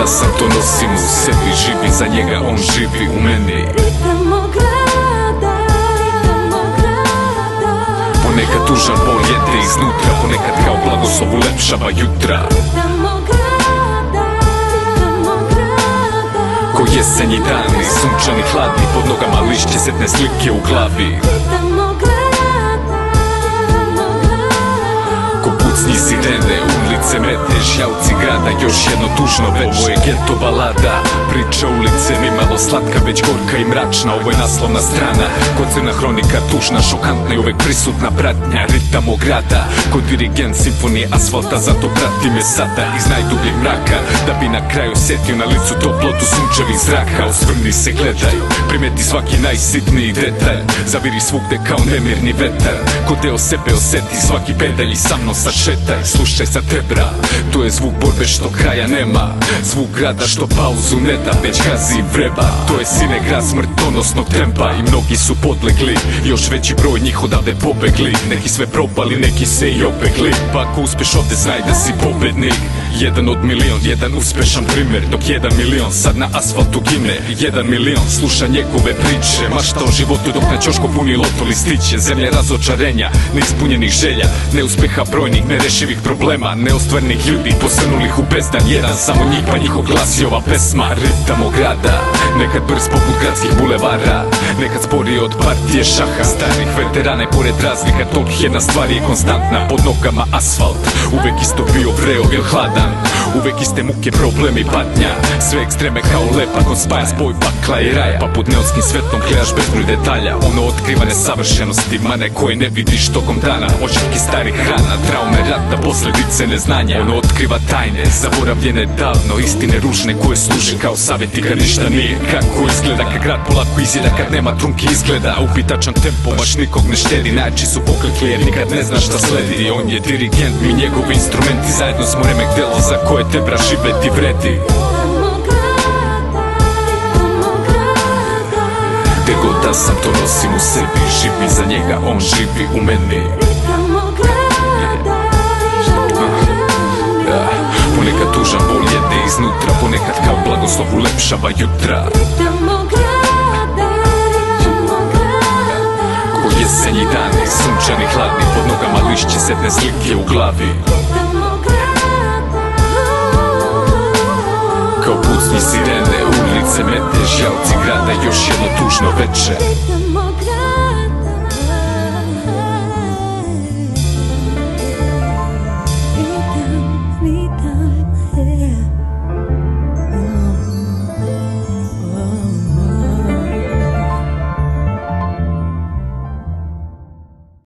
da sam to nosim u sebi, živi za njega, on živi u meni. Ponekad tužan bol jede iznutra, ponekad kao blagoslov ulepšava jutra. Ko jesenji dani, sunčani hladni, pod nogama lišće setne slike u glavi. Ko pucnji sirene, ulice meteš, jauci grada, još jedno tužno veče. Ovo je geto balada, priča ulice, nimalo slatka, već gorka i mračna. Ovo je naslovna strana, ko crna hronika, tužna, šokantna i uvek prisutna pratnja. Ritam mog grada, ko dirigent simfonije asfalta, zato prati me sada iz najdubljeg mraka, da bi na kraju setio na licu toplotu sunčevih zraka. Osvrni se, gledaj, primeti svaki najsitniji detalj, zaviri svugde kao nemirni vetar. Ko deo sebe oseti svaki pedalj i sa mnom sašetaj. Slušaj sa tebra, to je zvuk borbe što kraja nema, zvuk grada što pauzu ne da, već gazi i vreba. To je sine grad smrtonosnog tempa i mnogi su podlegli, još veći broj njih odavde pobegli. Neki sve propali, neki se i opekli, pa ako uspeš ovde znaj da si pobednik. Jedan od milion, jedan uspešan primer, dok 1 milion sad na asfaltu gine. 1 milion sluša njegove priče, mašta o životu dok na ćošku puni loto listiće. Zemlja razočarenja, neispunjenih želja, neuspeha brojnih, nerešivih problema, neostvarnih ljudi posrnulih u bezdan. Jedan samo njih pa njihov glas je ova pesma. Ritam mog grada, nekad brz poput gradskih bulevara, nekad sporiji od partije šaha starih veterana. I pored razlika tolkih jedna stvar je konstantna, pod nogama asfalt, uvek isto bio vreo il hladan, uvek iste muke, problemi, patnja, sve ekstreme kao lepa kon spaja spoj pakla i raja. Pa pod neonskim svetlom gledaš bezbroj detalja, ono otkriva nesavršenosti, mane koje ne vidiš tokom dana, očiljki starih rana, traume rata, posledice neznanja. Ono otkriva tajne, zaboravljene davno, istine ružne koje služe kao savjeti kad ništa nije kako izgleda, kad grad polako izjeda, kad nema trunki izgleda. Upitačan tempo baš nikog ne štedi, najjači su poklekli jer nikad ne zna šta sledi. On je dirigent, mi njegovi instrumenti, zajedno smo remek delo za koje tebra živeti vredi. Gde god da sam to nosim u sebi, živi za njega, on živi u meni. Ponekad tužan bol jede iznutra, ponekad kao blagoslov ulepšava jutra. Ko jesenji dani, sunčani hladni, pod nogama lišće setne slike u glavi. Kao pucnji sirene, ulice meteš, jauci grada, još jedno tužno veče.